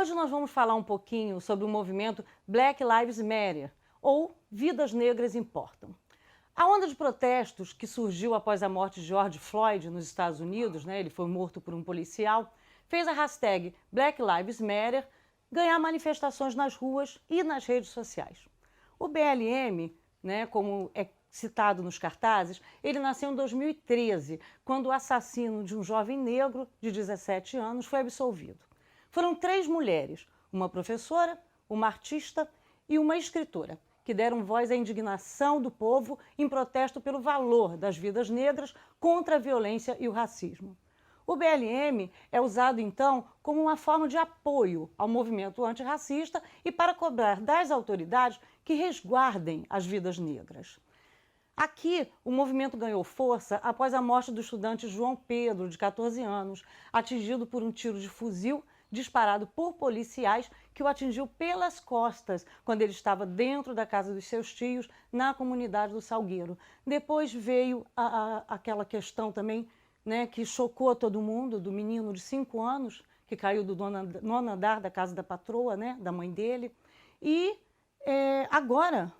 Hoje nós vamos falar um pouquinho sobre o movimento Black Lives Matter, ou Vidas Negras Importam. A onda de protestos que surgiu após a morte de George Floyd nos Estados Unidos, ele foi morto por um policial, fez a hashtag Black Lives Matter ganhar manifestações nas ruas e nas redes sociais. O BLM, como é citado nos cartazes, ele nasceu em 2013, quando o assassino de um jovem negro de 17 anos foi absolvido. Foram 3 mulheres, uma professora, uma artista e uma escritora, que deram voz à indignação do povo em protesto pelo valor das vidas negras contra a violência e o racismo. O BLM é usado, então, como uma forma de apoio ao movimento antirracista e para cobrar das autoridades que resguardem as vidas negras. Aqui, o movimento ganhou força após a morte do estudante João Pedro, de 14 anos, atingido por um tiro de fuzil disparado por policiais que o atingiu pelas costas quando ele estava dentro da casa dos seus tios, na comunidade do Salgueiro. Depois veio aquela questão também, que chocou todo mundo, do menino de 5 anos, que caiu do nono andar da casa da patroa, da mãe dele. E agora,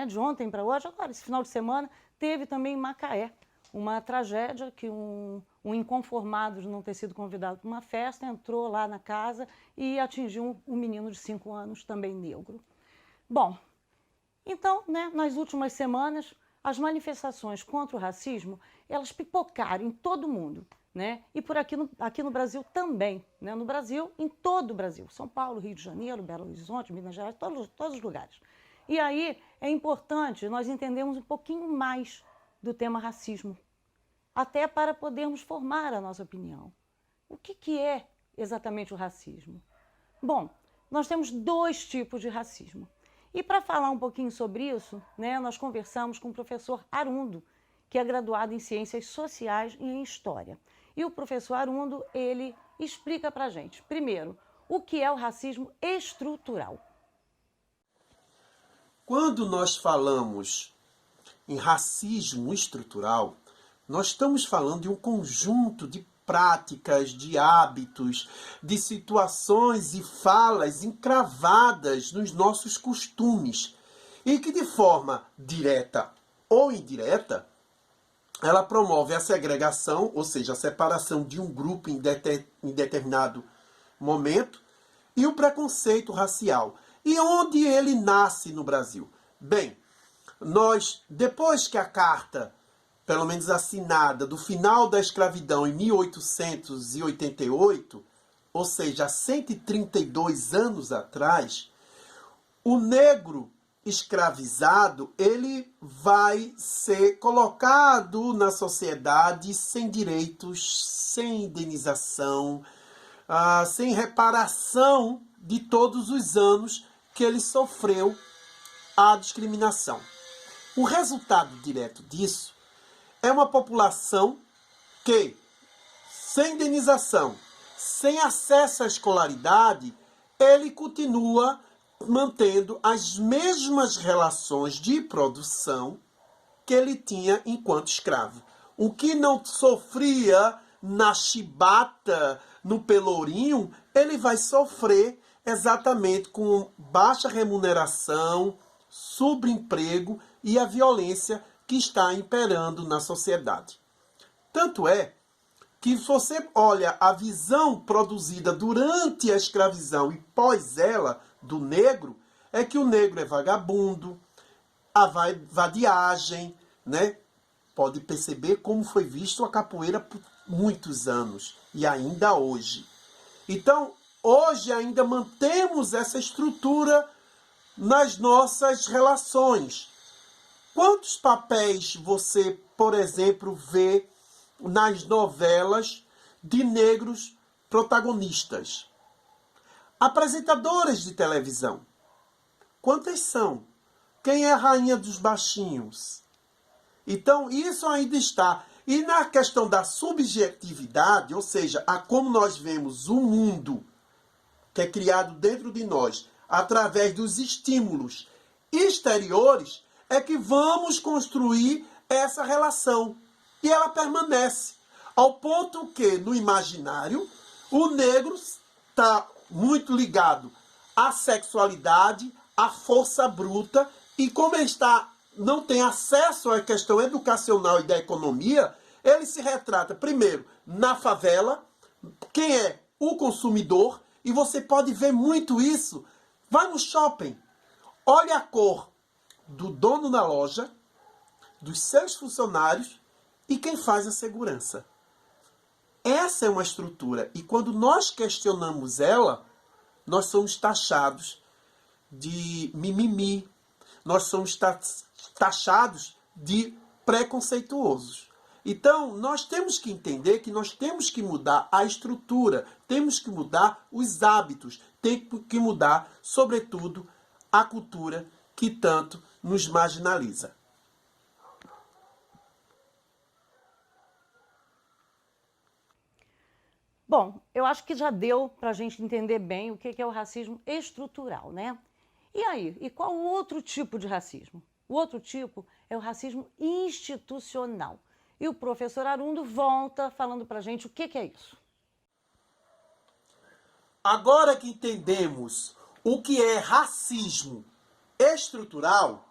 de ontem para hoje, agora, esse final de semana, teve também em Macaé uma tragédia que um inconformado de não ter sido convidado para uma festa entrou lá na casa e atingiu um menino de 5 anos, também negro. Bom, então, nas últimas semanas, as manifestações contra o racismo, elas pipocaram em todo o mundo, e por aqui no Brasil também, no Brasil, em todo o Brasil, São Paulo, Rio de Janeiro, Belo Horizonte, Minas Gerais, todos os lugares. E aí é importante nós entendermos um pouquinho mais do tema racismo, até para podermos formar a nossa opinião. O que é exatamente o racismo? Bom, nós temos 2 tipos de racismo. E para falar um pouquinho sobre isso, nós conversamos com o professor Arundo, que é graduado em Ciências Sociais e em História. E o professor Arundo, ele explica para a gente, primeiro, o que é o racismo estrutural. Quando nós falamos em racismo estrutural, nós estamos falando de um conjunto de práticas, de hábitos, de situações e falas encravadas nos nossos costumes e que de forma direta ou indireta, ela promove a segregação, ou seja, a separação de um grupo em determinado momento, e o preconceito racial. E onde ele nasce no Brasil? Bem, depois que a carta, pelo menos assinada, do final da escravidão em 1888, ou seja, há 132 anos atrás, o negro escravizado, ele vai ser colocado na sociedade sem direitos, sem indenização, sem reparação de todos os anos que ele sofreu a discriminação. O resultado direto disso é uma população que, sem indenização, sem acesso à escolaridade, ele continua mantendo as mesmas relações de produção que ele tinha enquanto escravo. O que não sofria na chibata, no pelourinho, ele vai sofrer exatamente com baixa remuneração, subemprego e a violência que está imperando na sociedade. Tanto é que se você olha a visão produzida durante a escravidão e pós ela do negro, é que o negro é vagabundo, a vadiagem, Pode perceber como foi visto a capoeira por muitos anos e ainda hoje. Então, hoje ainda mantemos essa estrutura nas nossas relações. Quantos papéis você, por exemplo, vê nas novelas de negros protagonistas? Apresentadoras de televisão. Quantas são? Quem é a rainha dos baixinhos? Então, isso ainda está. E na questão da subjetividade, ou seja, a como nós vemos o mundo que é criado dentro de nós, através dos estímulos exteriores, é que vamos construir essa relação. E ela permanece. Ao ponto que, no imaginário, o negro está muito ligado à sexualidade, à força bruta, e como ele não tem acesso à questão educacional e da economia, ele se retrata primeiro na favela, quem é o consumidor, e você pode ver muito isso. Vai no shopping, olha a cor do dono da loja, dos seus funcionários e quem faz a segurança. Essa é uma estrutura, e quando nós questionamos ela, nós somos taxados de mimimi, nós somos taxados de preconceituosos. Então, nós temos que entender que nós temos que mudar a estrutura, temos que mudar os hábitos, temos que mudar, sobretudo, a cultura que tanto nos marginaliza. Bom, eu acho que já deu para a gente entender bem o que é o racismo estrutural, né? E aí, e qual o outro tipo de racismo? O outro tipo é o racismo institucional. E o professor Arundo volta falando para a gente o que é isso. Agora que entendemos o que é racismo estrutural,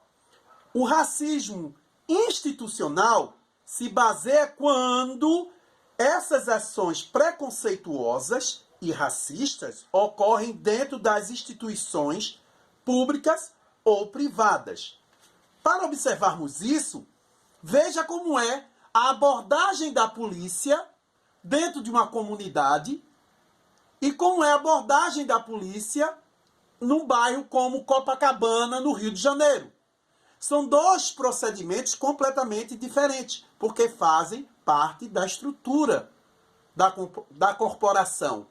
o racismo institucional se baseia quando essas ações preconceituosas e racistas ocorrem dentro das instituições públicas ou privadas. Para observarmos isso, veja como é a abordagem da polícia dentro de uma comunidade e como é a abordagem da polícia num bairro como Copacabana, no Rio de Janeiro. São dois procedimentos completamente diferentes, porque fazem parte da estrutura da corporação.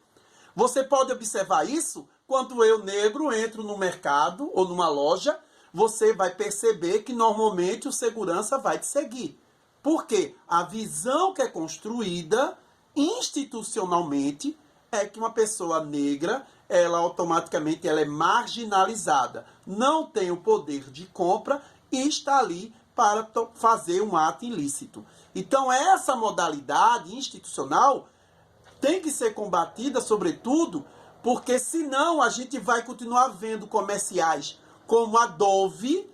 Você pode observar isso quando eu, negro, entro no mercado ou numa loja, você vai perceber que normalmente o segurança vai te seguir. Porque a visão que é construída institucionalmente é que uma pessoa negra, ela automaticamente ela é marginalizada, não tem o poder de compra e está ali para fazer um ato ilícito. Então essa modalidade institucional tem que ser combatida, sobretudo, porque senão a gente vai continuar vendo comerciais como a Dove,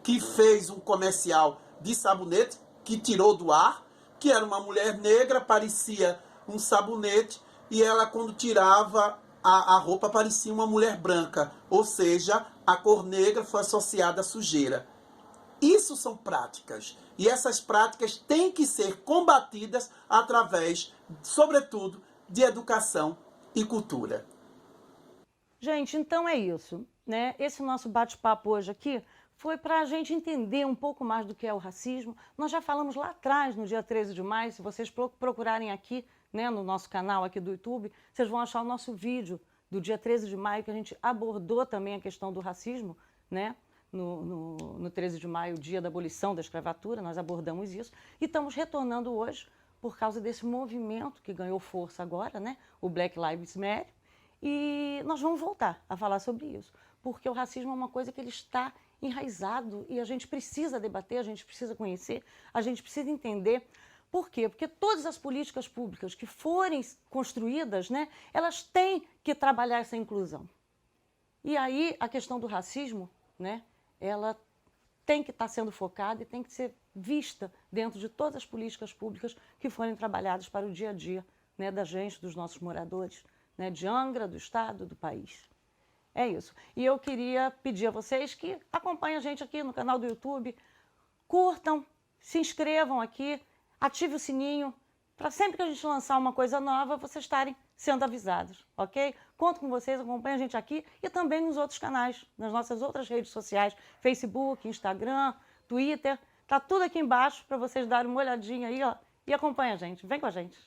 que fez um comercial de sabonete, que tirou do ar, que era uma mulher negra, parecia um sabonete, e ela, quando tirava a roupa, parecia uma mulher branca. Ou seja, a cor negra foi associada à sujeira. Isso são práticas. E essas práticas têm que ser combatidas através, sobretudo, de educação e cultura. Gente, então é isso, né? Esse nosso bate-papo hoje aqui foi para a gente entender um pouco mais do que é o racismo. Nós já falamos lá atrás, no dia 13 de maio, se vocês procurarem aqui, né, no nosso canal aqui do YouTube, vocês vão achar o nosso vídeo do dia 13 de maio, que a gente abordou também a questão do racismo, né? No 13 de maio, dia da abolição da escravatura, nós abordamos isso. E estamos retornando hoje por causa desse movimento que ganhou força agora, né? O Black Lives Matter. E nós vamos voltar a falar sobre isso, porque o racismo é uma coisa que ele está enraizado e a gente precisa debater, a gente precisa conhecer, a gente precisa entender. Por quê? Porque todas as políticas públicas que forem construídas, né, elas têm que trabalhar essa inclusão. E aí a questão do racismo, né, ela tem que estar sendo focada e tem que ser vista dentro de todas as políticas públicas que forem trabalhadas para o dia a dia, né, da gente, dos nossos moradores, né, de Angra, do estado, do país. É isso. E eu queria pedir a vocês que acompanhem a gente aqui no canal do YouTube, curtam, se inscrevam aqui, ative o sininho, para sempre que a gente lançar uma coisa nova, vocês estarem sendo avisados, ok? Conto com vocês, acompanhem a gente aqui e também nos outros canais, nas nossas outras redes sociais, Facebook, Instagram, Twitter, tá tudo aqui embaixo para vocês darem uma olhadinha aí, ó, e acompanhem a gente. Vem com a gente.